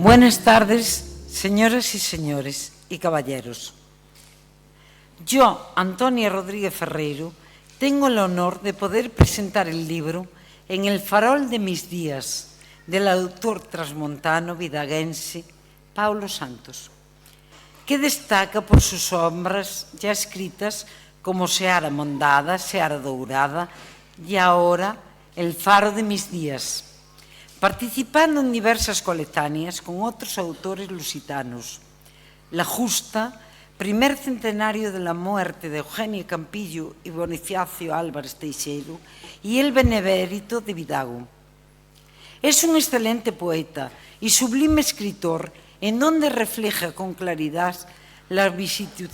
Buenas tardes, señoras y señores y caballeros. Yo, Antonia Rodríguez Ferreiro, tengo el honor de poder presentar el libro En el farol de mis días, del autor transmontano vidaguense Paulo Santos, que destaca por sus obras ya escritas como Seara Mondada, Seara Dourada y ahora El faro de mis días, participando en diversas coletáneas con otros autores lusitanos. La Justa, primer centenario de la muerte de Eugenio Campillo y Bonifacio Álvarez Teixeiro, y El Benemérito de Vidago. Es un excelente poeta y sublime escritor en donde refleja con claridad la vicisitud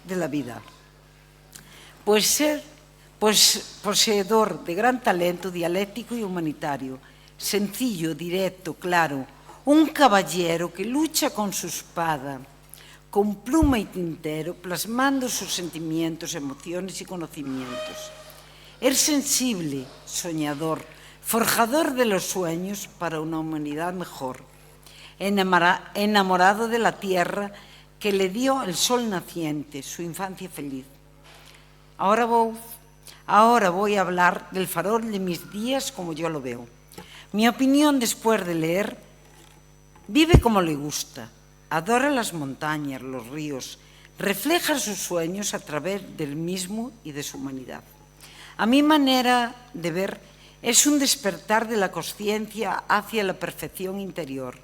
de la vida. Pues poseedor de gran talento dialéctico y humanitario, sencillo, directo, claro, un caballero que lucha con su espada, con pluma y tintero, plasmando sus sentimientos, emociones y conocimientos. Es sensible, soñador, forjador de los sueños para una humanidad mejor, enamorado de la tierra que le dio el sol naciente, su infancia feliz. Ahora voy a hablar del farol de mis días como yo lo veo. Mi opinión después de leer: vive como le gusta, adora las montañas, los ríos, refleja sus sueños a través del mismo y de su humanidad. A mi manera de ver, es un despertar de la conciencia hacia la perfección interior,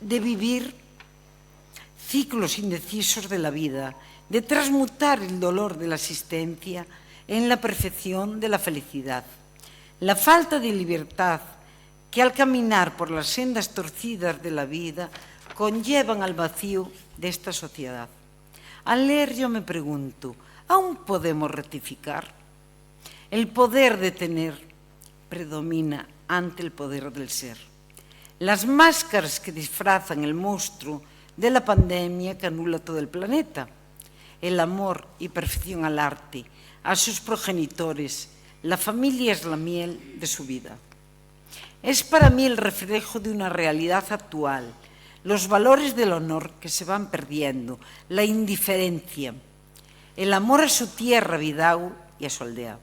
de vivir ciclos indecisos de la vida, de transmutar el dolor de la existencia en la perfección de la felicidad. La falta de libertad que al caminar por las sendas torcidas de la vida conllevan al vacío de esta sociedad. Al leer yo me pregunto, ¿aún podemos rectificar? El poder de tener predomina ante el poder del ser. Las máscaras que disfrazan el monstruo de la pandemia que anula todo el planeta. El amor y perfección al arte, a sus progenitores. La familia es la miel de su vida. Es para mí el reflejo de una realidad actual, los valores del honor que se van perdiendo, la indiferencia, el amor a su tierra, Vidago, y a su aldea.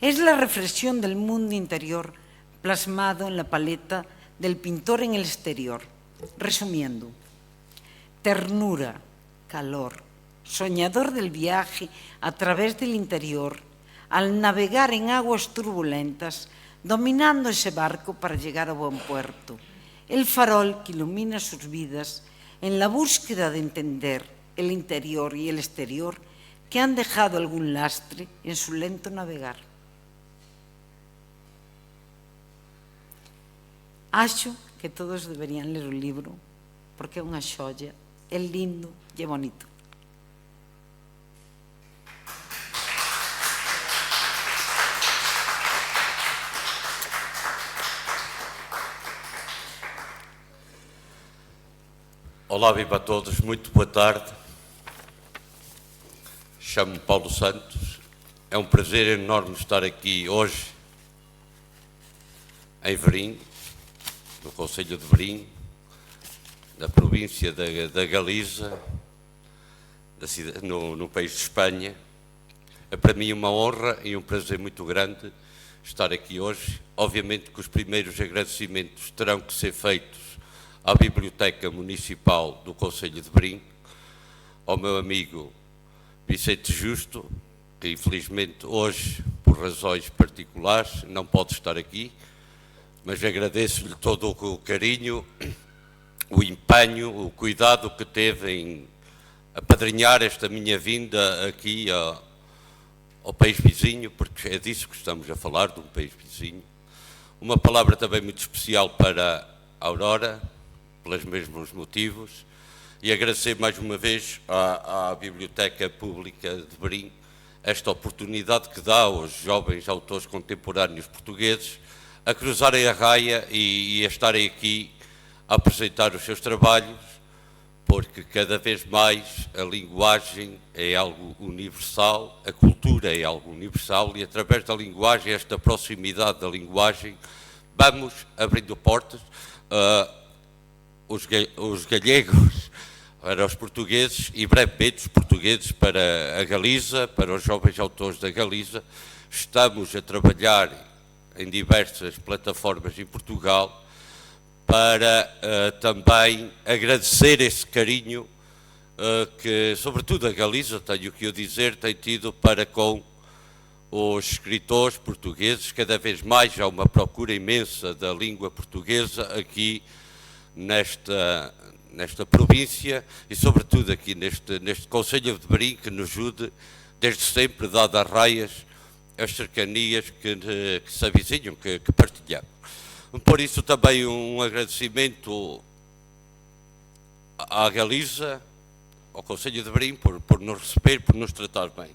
Es la reflexión del mundo interior plasmado en la paleta del pintor en el exterior. Resumiendo, ternura, calor, soñador del viaje a través del interior, al navegar en aguas turbulentas, dominando ese barco para llegar a buen puerto. El farol que ilumina sus vidas en la búsqueda de entender el interior y el exterior que han dejado algún lastre en su lento navegar. Acho que todos deberían ler o libro porque é unha xoia, é lindo e é bonito. Olá, viva a todos, muito boa tarde. Chamo-me Paulo Santos. É um prazer enorme estar aqui hoje em Verim, no Concelho de Verim, da província da Galiza, no país de Espanha. É para mim uma honra e um prazer muito grande estar aqui hoje. Obviamente que os primeiros agradecimentos terão que ser feitos à Biblioteca Municipal do Concelho de Verim, ao meu amigo Vicente Justo, que infelizmente hoje, por razões particulares, não pode estar aqui, mas agradeço-lhe todo o carinho, o empenho, o cuidado que teve em apadrinhar esta minha vinda aqui ao país vizinho, porque é disso que estamos a falar, de um país vizinho. Uma palavra também muito especial para a Aurora, pelos mesmos motivos, e agradecer mais uma vez à Biblioteca Pública de Verim esta oportunidade que dá aos jovens autores contemporâneos portugueses a cruzarem a raia e a estarem aqui a apresentar os seus trabalhos, porque cada vez mais a linguagem é algo universal, a cultura é algo universal, e através da linguagem, esta proximidade da linguagem, vamos abrindo portas, os gallegos para os portugueses e brevemente os portugueses para a Galiza, para os jovens autores da Galiza. Estamos a trabalhar em diversas plataformas em Portugal para também agradecer esse carinho que, sobretudo a Galiza, tenho que o dizer, tem tido para com os escritores portugueses. Cada vez mais há uma procura imensa da língua portuguesa aqui nesta província e sobretudo aqui neste Concelho de Verim, que nos ajude desde sempre, dado as raias, as cercanias que se avizinham, que partilhamos. Por isso também um agradecimento à Galiza, ao Concelho de Verim, por nos receber, por nos tratar bem.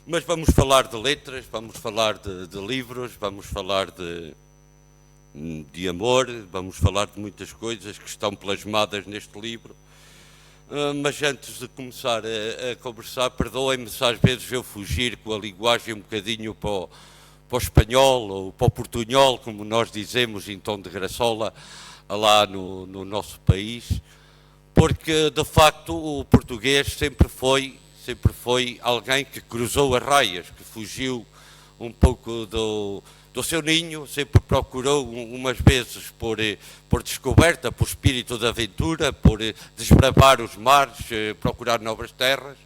Mas vamos falar de letras, vamos falar de livros, vamos falar de amor, vamos falar de muitas coisas que estão plasmadas neste livro. Mas antes de começar a conversar, perdoem-me se às vezes eu fugir com a linguagem um bocadinho para o espanhol ou para o portunhol, como nós dizemos em tom de graçola lá no nosso país, porque de facto o português sempre foi alguém que cruzou as raias, que fugiu um pouco do seu ninho, sempre procurou umas vezes por descoberta, por espírito de aventura, por desbravar os mares, procurar novas terras.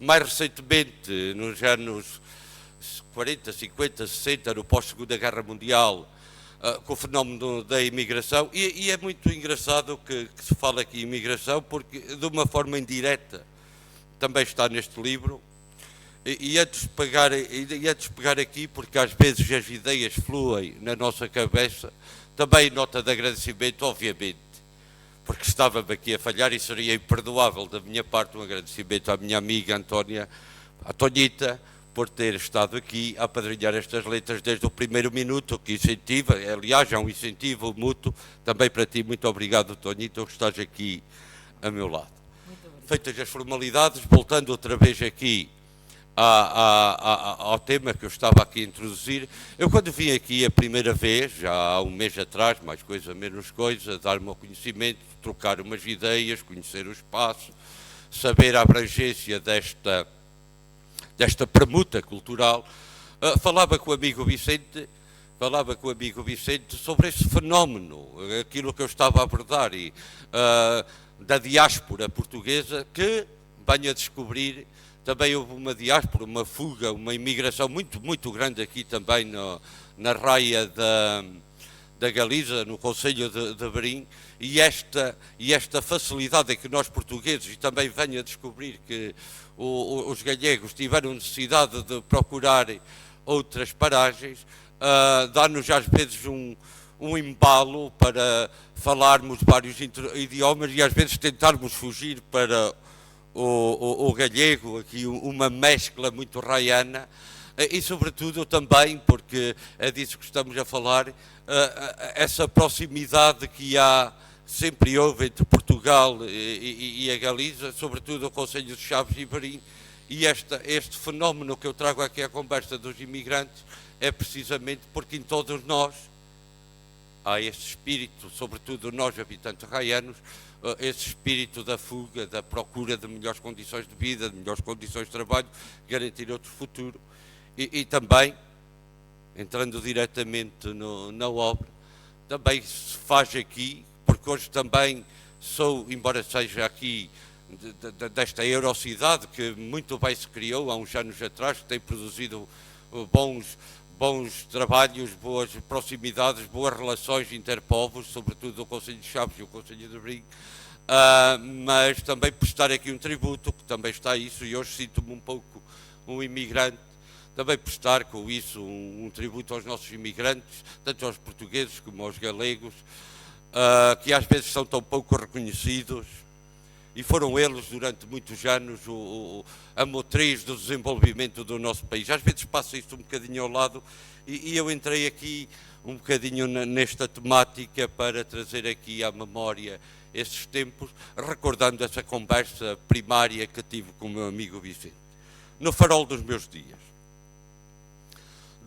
Mais recentemente, nos anos 40, 50, 60, no pós-Segunda Guerra Mundial, com o fenómeno da imigração, e é muito engraçado que se fala aqui em imigração, porque de uma forma indireta também está neste livro. E antes de pegar aqui, porque às vezes as ideias fluem na nossa cabeça, também nota de agradecimento, obviamente, porque estava-me aqui a falhar e seria imperdoável da minha parte um agradecimento à minha amiga Antónia, à Tonhita, por ter estado aqui a apadrinhar estas letras desde o primeiro minuto, que incentiva, aliás, é um incentivo mútuo, também para ti. Muito obrigado, Tonhita, que estás aqui a meu lado. Feitas as formalidades, voltando outra vez aqui ao tema que eu estava aqui a introduzir, eu quando vim aqui a primeira vez, já há um mês atrás, mais coisa, menos coisa, dar-me ao conhecimento, trocar umas ideias, conhecer o espaço, saber a abrangência desta permuta cultural, falava com o amigo Vicente sobre esse fenómeno, aquilo que eu estava a abordar, e da diáspora portuguesa, que venho a descobrir. Também houve uma diáspora, uma fuga, uma imigração muito, muito grande aqui também na raia da Galiza, no Concelho de Verim, e esta facilidade em que nós portugueses, e também venho a descobrir que os gallegos tiveram necessidade de procurar outras paragens, dá-nos às vezes um embalo para falarmos vários idiomas e às vezes tentarmos fugir para o gallego, aqui uma mescla muito raiana, e sobretudo também, porque é disso que estamos a falar, essa proximidade que sempre houve entre Portugal e a Galiza, sobretudo o Concelho de Chaves e Verim, e este fenómeno que eu trago aqui à conversa dos imigrantes é precisamente porque em todos nós há este espírito, sobretudo nós habitantes raianos, esse espírito da fuga, da procura de melhores condições de vida, de melhores condições de trabalho, garantir outro futuro. E também, entrando diretamente na obra, também se faz aqui, porque hoje também sou, embora seja aqui desta eurocidade que muito bem se criou há uns anos atrás, que tem produzido bons trabalhos, boas proximidades, boas relações interpovos, sobretudo o Concelho de Chaves e o Concelho de Verim, mas também prestar aqui um tributo, que também está isso, e hoje sinto-me um pouco um imigrante, também prestar com isso um tributo aos nossos imigrantes, tanto aos portugueses como aos galegos, que às vezes são tão pouco reconhecidos, e foram eles durante muitos anos a motriz do desenvolvimento do nosso país. Às vezes passa isto um bocadinho ao lado, e eu entrei aqui um bocadinho nesta temática para trazer aqui à memória esses tempos, recordando essa conversa primária que tive com o meu amigo Vicente, no farol dos meus dias.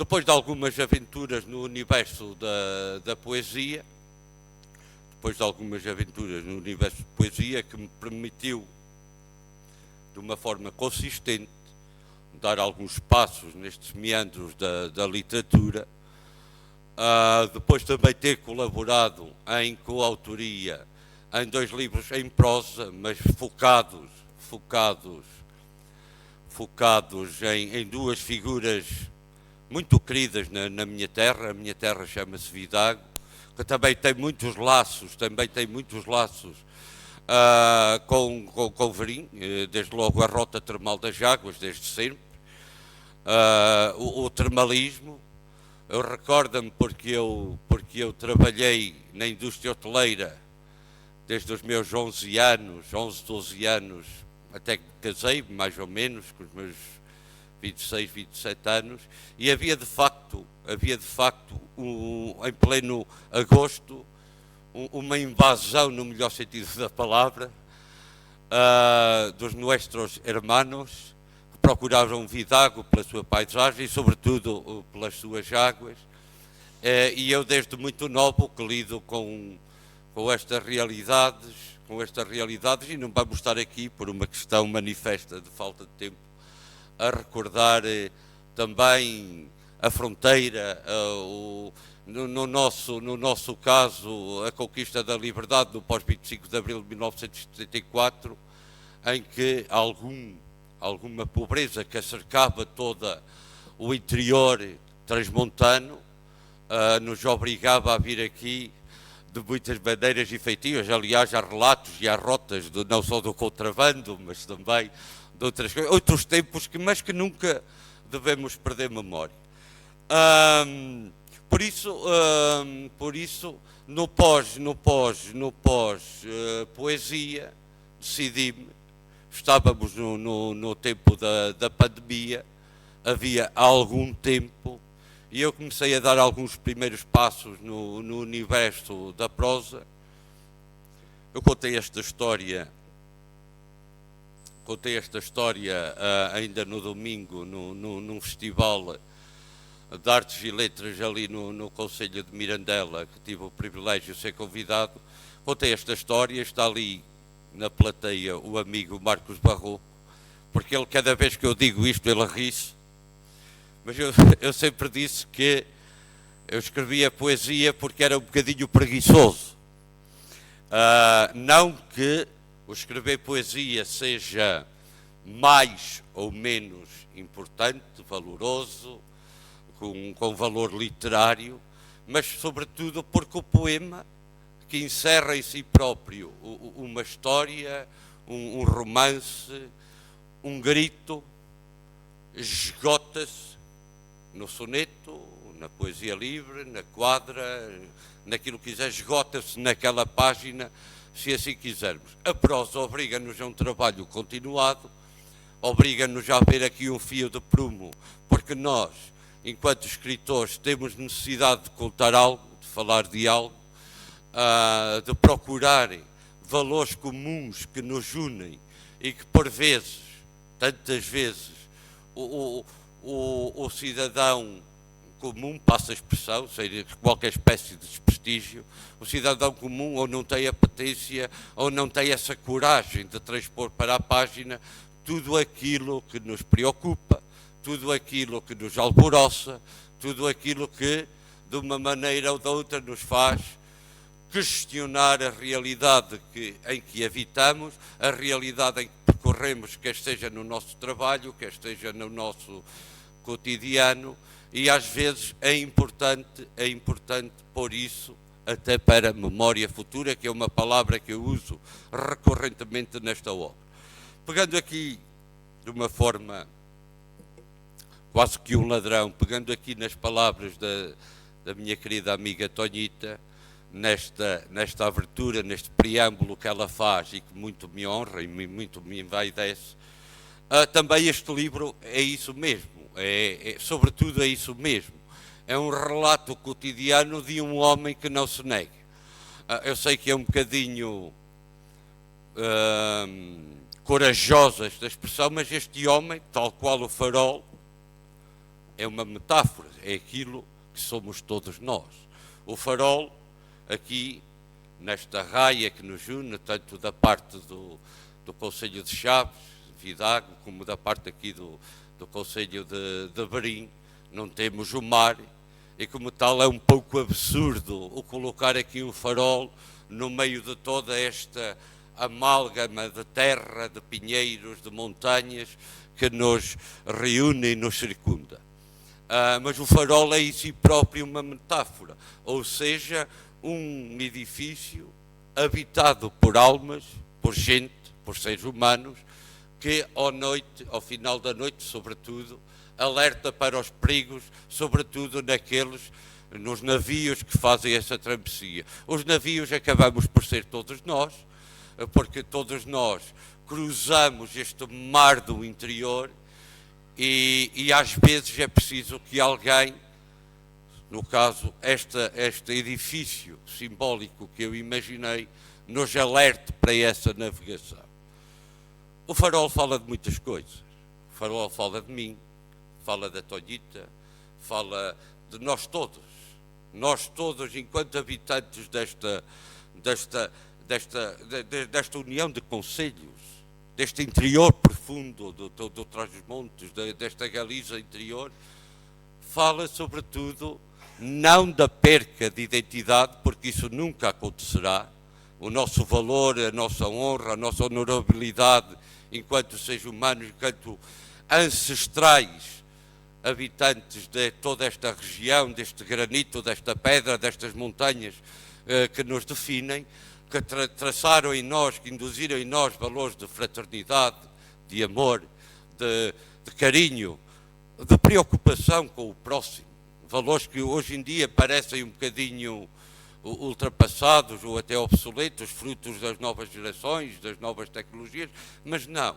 Depois de algumas aventuras no universo da poesia, que me permitiu, de uma forma consistente, dar alguns passos nestes meandros da literatura. Depois também ter colaborado em coautoria em 2 livros em prosa, mas focados em 2 figuras muito queridas na minha terra. A minha terra chama-se Vidago, que também tem muitos laços com o Verim, desde logo a Rota Termal das Águas, desde sempre, o termalismo. Eu recordo-me porque eu trabalhei na indústria hoteleira desde os meus 12 anos, até que casei, mais ou menos, com os meus 26, 27 anos, e havia de facto, em pleno agosto, uma invasão, no melhor sentido da palavra, dos nossos hermanos, que procuravam Vidago pela sua paisagem e, sobretudo, pelas suas águas. E eu, desde muito novo, que lido com estas realidades, e não vamos estar aqui, por uma questão manifesta de falta de tempo, a recordar também a fronteira, no nosso caso, a conquista da liberdade no pós-25 de abril de 1974, em que alguma pobreza que acercava todo o interior transmontano nos obrigava a vir aqui de muitas maneiras efetivas. Aliás, há relatos e há rotas, não só do contrabando, mas também de outras coisas, outros tempos, mas que nunca devemos perder memória. Por isso, no pós-poesia, decidi-me. Estávamos no tempo da pandemia, havia algum tempo, e eu comecei a dar alguns primeiros passos no universo da prosa. Eu contei esta história ainda no domingo, num festival de artes e letras ali no Concelho de Mirandela, que tive o privilégio de ser convidado. Contei esta história, está ali na plateia o amigo Marcos Barroco, porque ele, cada vez que eu digo isto, ele ri-se. Mas eu sempre disse que eu escrevia poesia porque era um bocadinho preguiçoso. Não que o escrever poesia seja mais ou menos importante, valoroso, com valor literário, mas sobretudo porque o poema, que encerra em si próprio uma história, um romance, um grito, esgota-se no soneto, na poesia livre, na quadra, naquilo que quiser, esgota-se naquela página, se assim quisermos. A prosa obriga-nos a um trabalho continuado, obriga-nos a ver aqui um fio de prumo, porque nós, enquanto escritores, temos necessidade de contar algo, de falar de algo, de procurar valores comuns que nos unem e que, por vezes, tantas vezes, o cidadão comum, passa a expressão, sem qualquer espécie de desprestígio, o cidadão comum ou não tem a potência ou não tem essa coragem de transpor para a página tudo aquilo que nos preocupa, tudo aquilo que nos alboroça, tudo aquilo que, de uma maneira ou de outra, nos faz questionar a realidade em que habitamos, a realidade em que percorremos, quer esteja no nosso trabalho, quer esteja no nosso cotidiano, e às vezes é importante pôr isso até para a memória futura, que é uma palavra que eu uso recorrentemente nesta obra. Pegando aqui de uma forma quase que um ladrão, pegando aqui nas palavras da minha querida amiga Tonhita, nesta abertura, neste preâmbulo que ela faz e que muito me honra e muito me envaidece, também este livro é isso mesmo, sobretudo é isso mesmo. É um relato cotidiano de um homem que não se nega. Eu sei que é um bocadinho corajosa esta expressão, mas este homem, tal qual o farol, é uma metáfora, é aquilo que somos todos nós. O farol, aqui, nesta raia que nos une, tanto da parte do Concelho de Chaves, Vidago, como da parte aqui do Concelho de Verim, não temos o mar, e como tal é um pouco absurdo o colocar aqui um farol no meio de toda esta amálgama de terra, de pinheiros, de montanhas que nos reúne e nos circunda. Mas o farol é em si próprio uma metáfora, ou seja, um edifício habitado por almas, por gente, por seres humanos, que ao final da noite, sobretudo, alerta para os perigos, sobretudo nos navios que fazem essa travessia. Os navios acabamos por ser todos nós, porque todos nós cruzamos este mar do interior e às vezes é preciso que alguém, no caso este edifício simbólico que eu imaginei, nos alerte para essa navegação. O farol fala de muitas coisas. O farol fala de mim, fala da Tonhita, fala de nós todos. Nós todos, enquanto habitantes desta união de concelhos, deste interior profundo do Trás-os-Montes, desta Galiza interior, fala sobretudo não da perca de identidade, porque isso nunca acontecerá. O nosso valor, a nossa honra, a nossa honorabilidade enquanto seres humanos, enquanto ancestrais habitantes de toda esta região, deste granito, desta pedra, destas montanhas que nos definem, que traçaram em nós, que induziram em nós valores de fraternidade, de amor, de carinho, de preocupação com o próximo. Valores que hoje em dia parecem um bocadinho ultrapassados ou até obsoletos, frutos das novas gerações, das novas tecnologias, mas não.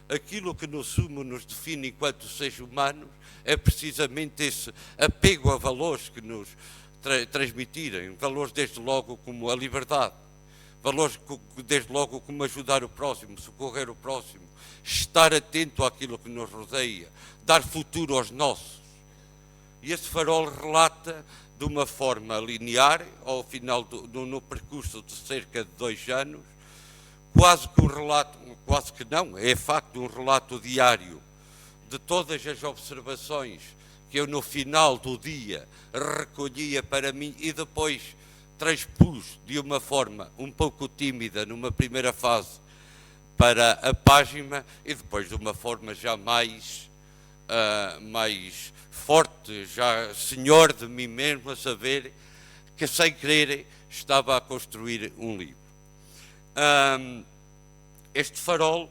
Aquilo que no sumo nos define enquanto seres humanos é precisamente esse apego a valores que nos transmitirem, valores desde logo como a liberdade, valores desde logo como ajudar o próximo, socorrer o próximo, estar atento àquilo que nos rodeia, dar futuro aos nossos. E esse farol relata de uma forma linear, ao final no percurso de cerca de 2 anos, quase que um relato, quase que não, é facto um relato diário de todas as observações que eu no final do dia recolhia para mim e depois transpus de uma forma um pouco tímida numa primeira fase para a página e depois de uma forma já mais forte, já senhor de mim mesmo, a saber que sem querer estava a construir um livro. Este farol,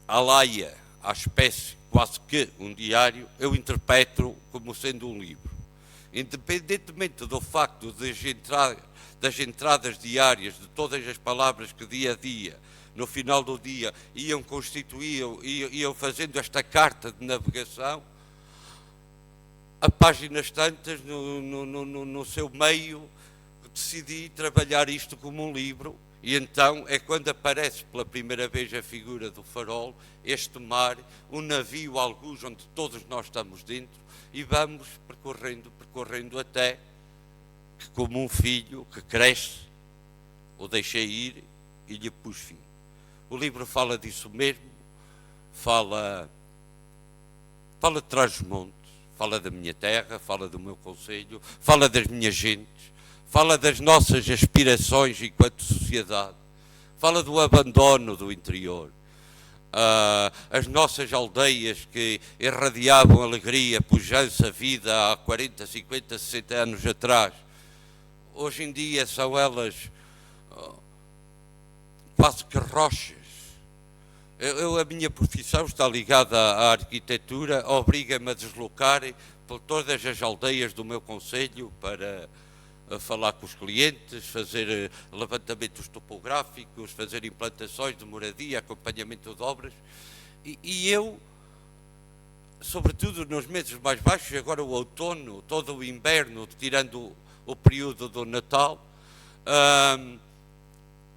à laia, à espécie, quase que um diário, eu interpreto como sendo um livro. Independentemente do facto das entradas diárias, de todas as palavras que dia a dia, no final do dia, iam fazendo esta carta de navegação, a páginas tantas, no seu meio, decidi trabalhar isto como um livro, e então é quando aparece pela primeira vez a figura do farol, este mar, um navio algures onde todos nós estamos dentro, e vamos percorrendo até que, como um filho que cresce, o deixei ir e lhe pus fim. O livro fala disso mesmo, fala de Trás-os-Montes, fala da minha terra, fala do meu concelho, fala das minhas gentes, fala das nossas aspirações enquanto sociedade, fala do abandono do interior, as nossas aldeias que irradiavam alegria, pujança, vida há 40, 50, 60 anos atrás. Hoje em dia são elas quase que rochas. A minha profissão está ligada à arquitetura, obriga-me a deslocar por todas as aldeias do meu concelho para falar com os clientes, fazer levantamentos topográficos, fazer implantações de moradia, acompanhamento de obras. E eu, sobretudo nos meses mais baixos, agora o outono, todo o inverno, tirando o período do Natal,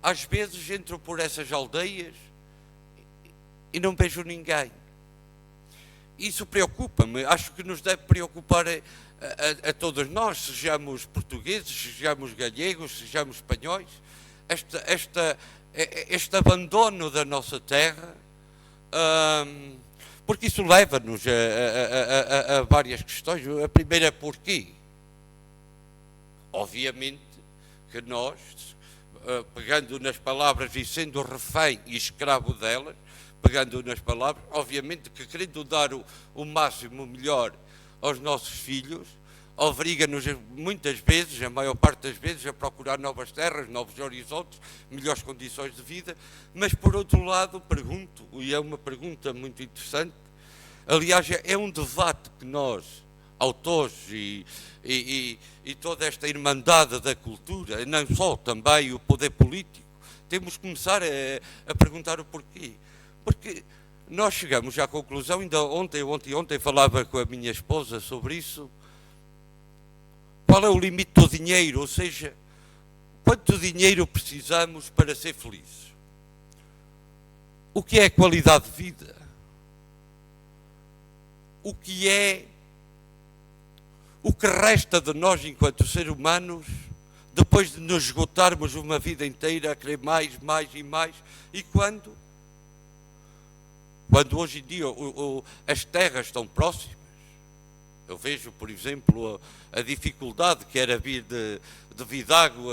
às vezes entro por essas aldeias e não vejo ninguém. Isso preocupa-me, acho que nos deve preocupar a todos nós, sejamos portugueses, sejamos gallegos, sejamos espanhóis, este abandono da nossa terra, porque isso leva-nos a várias questões. A primeira é porquê? Obviamente que nós, pegando nas palavras e sendo refém e escravo delas, pegando nas palavras, obviamente que querendo dar o máximo, o melhor aos nossos filhos, obriga-nos muitas vezes, a maior parte das vezes, a procurar novas terras, novos horizontes, melhores condições de vida, mas por outro lado pergunto, e é uma pergunta muito interessante, aliás é um debate que nós, autores e toda esta irmandade da cultura, não só também o poder político, temos que começar a perguntar o porquê. Porque nós chegamos à conclusão, ainda ontem falava com a minha esposa sobre isso, qual é o limite do dinheiro, ou seja, quanto dinheiro precisamos para ser felizes? O que é qualidade de vida? O que resta de nós enquanto seres humanos, depois de nos esgotarmos uma vida inteira a querer mais, mais e mais, e quando hoje em dia as terras estão próximas, eu vejo, por exemplo, a dificuldade que era vir de Vidago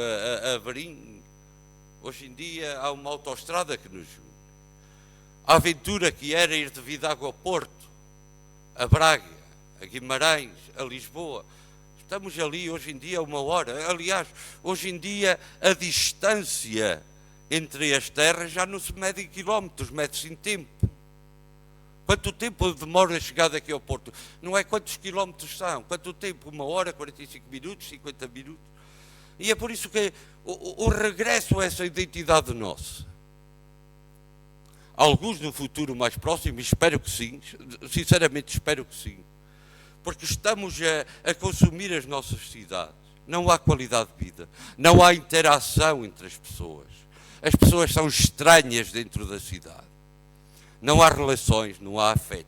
a Varim. Hoje em dia há uma autoestrada que nos une. A aventura que era ir de Vidago ao Porto, a Braga, a Guimarães, a Lisboa. Estamos ali hoje em dia a 1 hora. Aliás, hoje em dia a distância entre as terras já não se mede em quilómetros, mede-se em tempo. Quanto tempo demora a chegar daqui ao Porto? Não é quantos quilómetros são, quanto tempo? 1 hora, 45 minutos, 50 minutos. E é por isso que o regresso a essa identidade nossa. Alguns no futuro mais próximo, espero que sim, sinceramente espero que sim, porque estamos a consumir as nossas cidades. Não há qualidade de vida, não há interação entre as pessoas. As pessoas são estranhas dentro da cidade. Não há relações, não há afeto.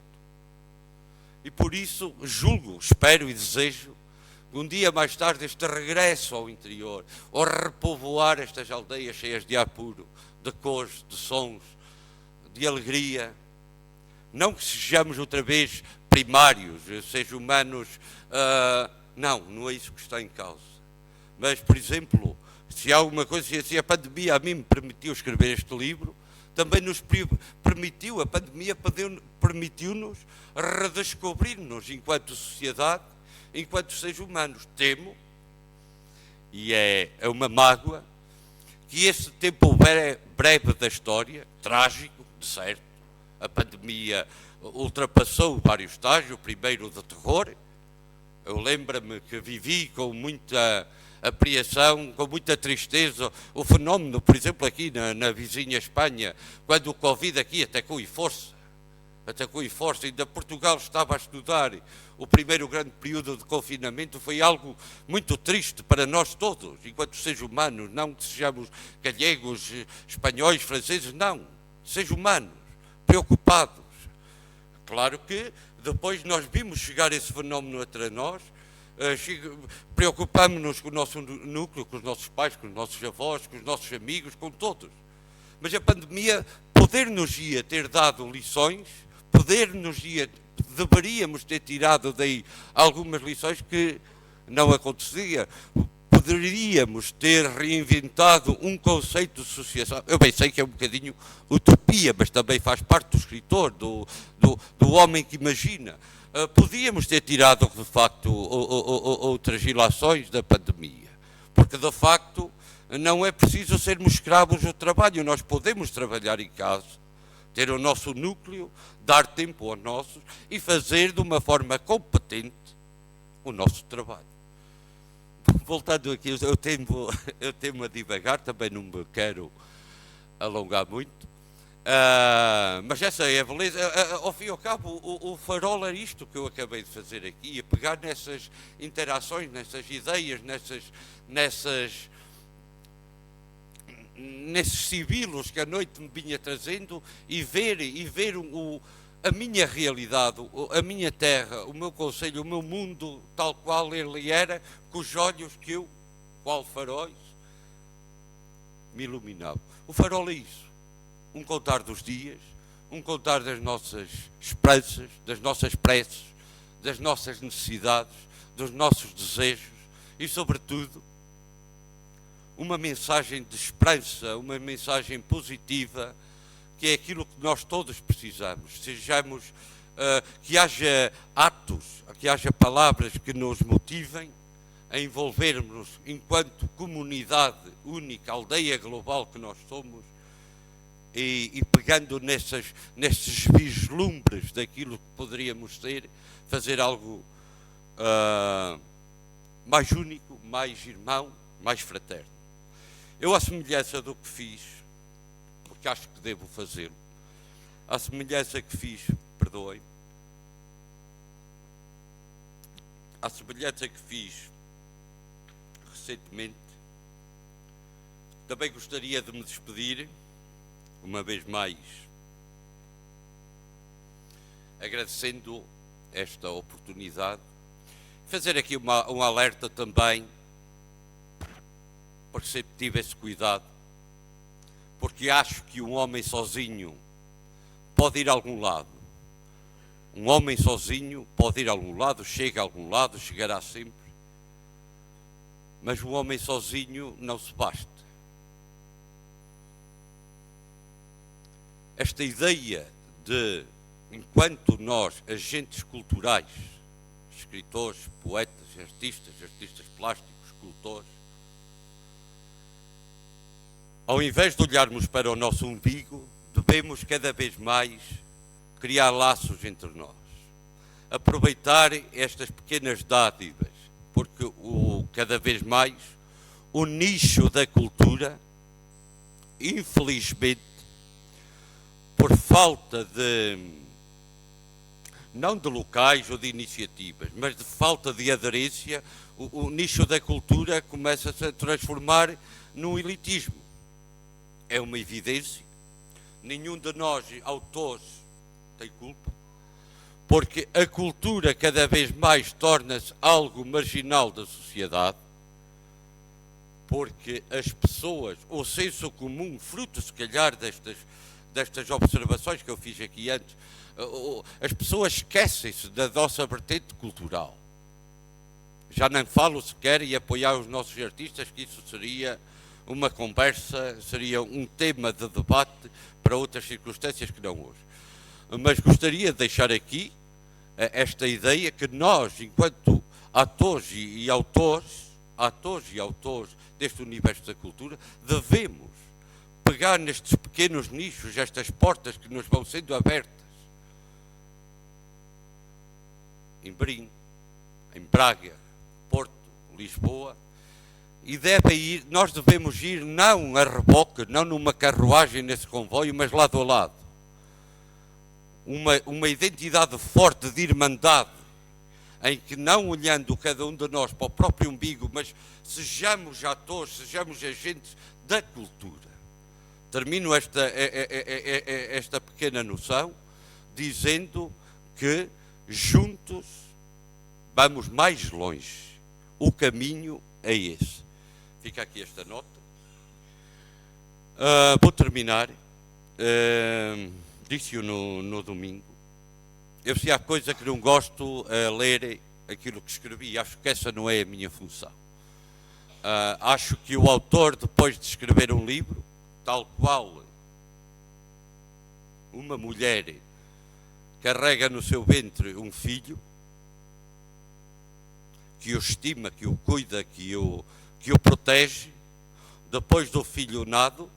E por isso julgo, espero e desejo que um dia mais tarde este regresso ao interior, ou repovoar estas aldeias cheias de ar puro, de cores, de sons, de alegria, não que sejamos outra vez primários, seres humanos, não é isso que está em causa. Mas, por exemplo, se há alguma coisa, se a pandemia a mim me permitiu escrever este livro, também nos permitiu, a pandemia permitiu-nos redescobrir-nos enquanto sociedade, enquanto seres humanos. Temo, e é uma mágoa, que esse tempo breve da história, trágico, de certo, a pandemia ultrapassou vários estágios, o primeiro de terror. Eu lembro-me que vivi com muita apreensão, com muita tristeza, o fenómeno, por exemplo, aqui na vizinha Espanha, quando o Covid aqui atacou e força, ainda Portugal estava a estudar o primeiro grande período de confinamento, foi algo muito triste para nós todos, enquanto seres humanos, não que sejamos gallegos, espanhóis, franceses, não, seres humanos, preocupados. Claro que depois nós vimos chegar esse fenómeno entre nós, preocupámos-nos com o nosso núcleo, com os nossos pais, com os nossos avós, com os nossos amigos, com todos. Mas a pandemia poder-nos-ia ter dado lições, deveríamos ter tirado daí algumas lições que não acontecia. Poderíamos ter reinventado um conceito de associação. Eu bem sei que é um bocadinho utopia, mas também faz parte do escritor, do homem que imagina. Podíamos ter tirado, de facto, outras ilações da pandemia, porque, de facto, não é preciso sermos escravos do trabalho. Nós podemos trabalhar em casa, ter o nosso núcleo, dar tempo aos nossos e fazer de uma forma competente o nosso trabalho. Voltando aqui, eu temo a divagar, também não me quero alongar muito. Mas essa é a beleza. Ao fim e ao cabo, o farol era isto que eu acabei de fazer aqui, a pegar nessas interações, nessas ideias, nesses sibilos que a noite me vinha trazendo e ver a minha realidade, a minha terra, o meu concelho, o meu mundo, tal qual ele era, com os olhos que eu, qual faróis, me iluminavam. O farol é isso, um contar dos dias, um contar das nossas esperanças, das nossas preces, das nossas necessidades, dos nossos desejos e, sobretudo, uma mensagem de esperança, uma mensagem positiva, que é aquilo que nós todos precisamos. Sejamos, que haja atos, que haja palavras que nos motivem a envolvermos enquanto comunidade única, aldeia global que nós somos, e pegando nesses vislumbres daquilo que poderíamos ser, fazer algo mais único, mais irmão, mais fraterno. Eu, à semelhança do que fiz, porque acho que devo fazê-lo, à semelhança que fiz, perdoem, à semelhança que fiz recentemente, também gostaria de me despedir, uma vez mais, agradecendo esta oportunidade, fazer aqui um alerta também, porque sempre tive esse cuidado, porque acho que um homem sozinho pode ir a algum lado. Um homem sozinho pode ir a algum lado, chega a algum lado, chegará sempre. Mas um homem sozinho não se basta. Esta ideia de, enquanto nós, agentes culturais, escritores, poetas, artistas plásticos, escultores, ao invés de olharmos para o nosso umbigo, devemos cada vez mais criar laços entre nós. Aproveitar estas pequenas dádivas, porque cada vez mais o nicho da cultura, infelizmente, por falta não de locais ou de iniciativas, mas de falta de aderência, o nicho da cultura começa a se transformar num elitismo. É uma evidência. Nenhum de nós, autores, tem culpa, porque a cultura cada vez mais torna-se algo marginal da sociedade, porque as pessoas, o senso comum, fruto se calhar destas observações que eu fiz aqui antes, as pessoas esquecem-se da nossa vertente cultural. Já não falo sequer em apoiar os nossos artistas, que isso seria uma conversa, seria um tema de debate para outras circunstâncias que não hoje. Mas gostaria de deixar aqui esta ideia que nós, enquanto atores e autores deste universo da cultura, devemos pegar nestes pequenos nichos, estas portas que nos vão sendo abertas. Em Berlim, em Braga, Porto, Lisboa, e nós devemos ir não a reboque, não numa carruagem nesse comboio, mas lado a lado. Uma identidade forte de irmandade, em que não olhando cada um de nós para o próprio umbigo, mas sejamos atores, sejamos agentes da cultura. Termino esta pequena noção dizendo que juntos vamos mais longe. O caminho é esse. Fica aqui esta nota. Vou terminar. Disse-o no domingo. Eu, se há coisa que não gosto, é ler aquilo que escrevi. Acho que essa não é a minha função. Acho que o autor, depois de escrever um livro, tal qual uma mulher carrega no seu ventre um filho, que o estima, que o cuida, que o protege, depois do filho nado,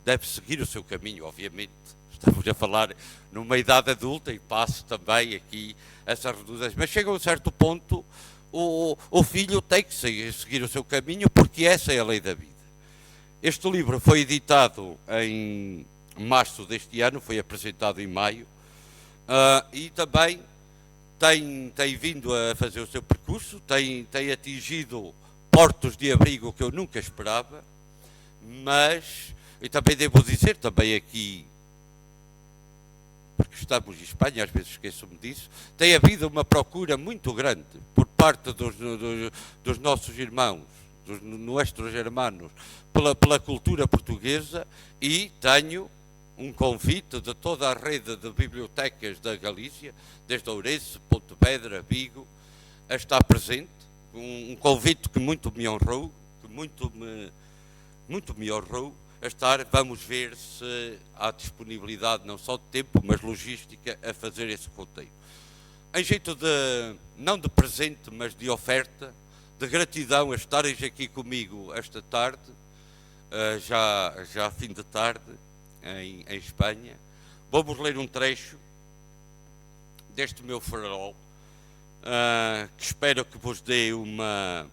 deve seguir o seu caminho, obviamente. Estamos a falar numa idade adulta e passo também aqui essas redundâncias. Mas chega a um certo ponto, o filho tem que seguir o seu caminho, porque essa é a lei da vida. Este livro foi editado em março deste ano, foi apresentado em maio, e também tem vindo a fazer o seu percurso, tem atingido portos de abrigo que eu nunca esperava, mas, e também devo dizer, também aqui, porque que estamos em Espanha, às vezes esqueço-me disso, tem havido uma procura muito grande por parte dos nossos irmãos, dos nossos hermanos, pela cultura portuguesa, e tenho um convite de toda a rede de bibliotecas da Galícia, desde Ourense, Pontevedra, Vigo, a estar presente. Um convite que muito me honrou, que muito me honrou a estar. Vamos ver se há disponibilidade, não só de tempo, mas logística, a fazer esse roteiro. Em jeito de, não de presente, mas de oferta, de gratidão a estares aqui comigo esta tarde, já fim de tarde, em Espanha. Vou-vos ler um trecho deste meu farol, que espero que vos dê uma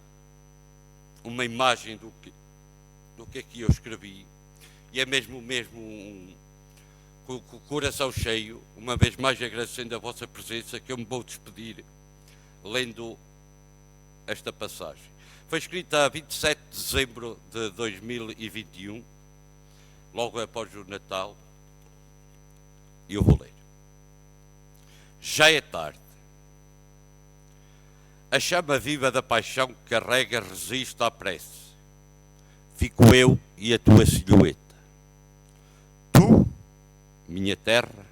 imagem do que aqui eu escrevi, e é mesmo com o coração cheio, uma vez mais agradecendo a vossa presença, que eu me vou despedir lendo esta passagem. Foi escrita a 27 de dezembro de 2021, logo após o Natal, e eu vou ler. Já é tarde. A chama viva da paixão que carrega resiste à prece. Fico eu e a tua silhueta. Tu, minha terra,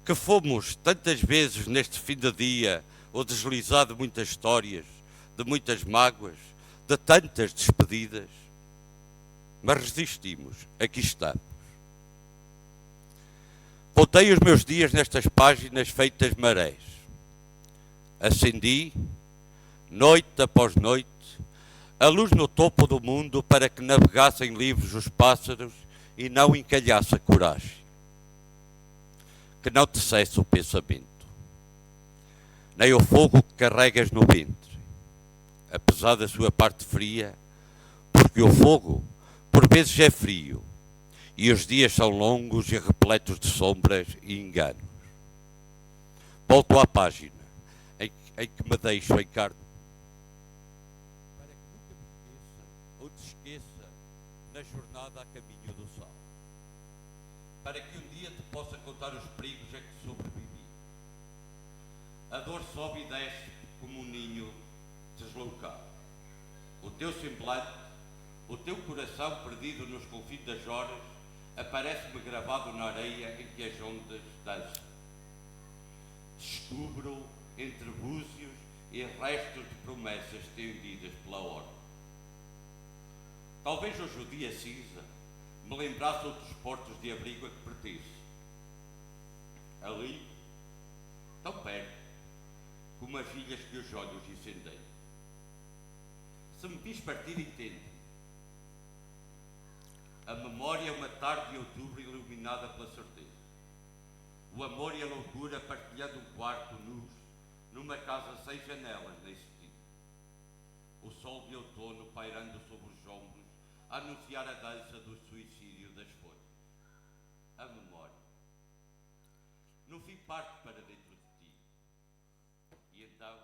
que fomos tantas vezes neste fim de dia o deslizar de muitas histórias, de muitas mágoas, de tantas despedidas, mas resistimos, aqui estamos. Contei os meus dias nestas páginas feitas marés. Acendi, noite após noite, a luz no topo do mundo para que navegassem livres os pássaros e não encalhasse a coragem. Que não te cesse o pensamento, nem o fogo que carregas no ventre, apesar da sua parte fria, porque o fogo por vezes é frio, e os dias são longos e repletos de sombras e enganos. Volto à página em que me deixo em carne, para que nunca me esqueça ou te esqueça na jornada a caminho do sol. Para que um dia te possa contar os perigos a que sobrevivi. A dor sobe e desce como um ninho deslocado. O teu semblante, o teu coração perdido nos confins das horas, aparece-me gravado na areia em que as ondas dançam. Descubro entre búzios e restos de promessas estendidas pela hora. Talvez hoje o dia cinza me lembrasse outros portos de abrigo a que pertence. Ali, tão perto, como as ilhas que os olhos incendeiam. Se me vis partir, entende. A memória é uma tarde de outubro iluminada pela certeza. O amor e a loucura partilhando um quarto nus, numa casa sem janelas nem sentido. O sol de outono pairando sobre os ombros, a anunciar a dança do suicídio das folhas. A memória. No fim parte para dentro de ti. E então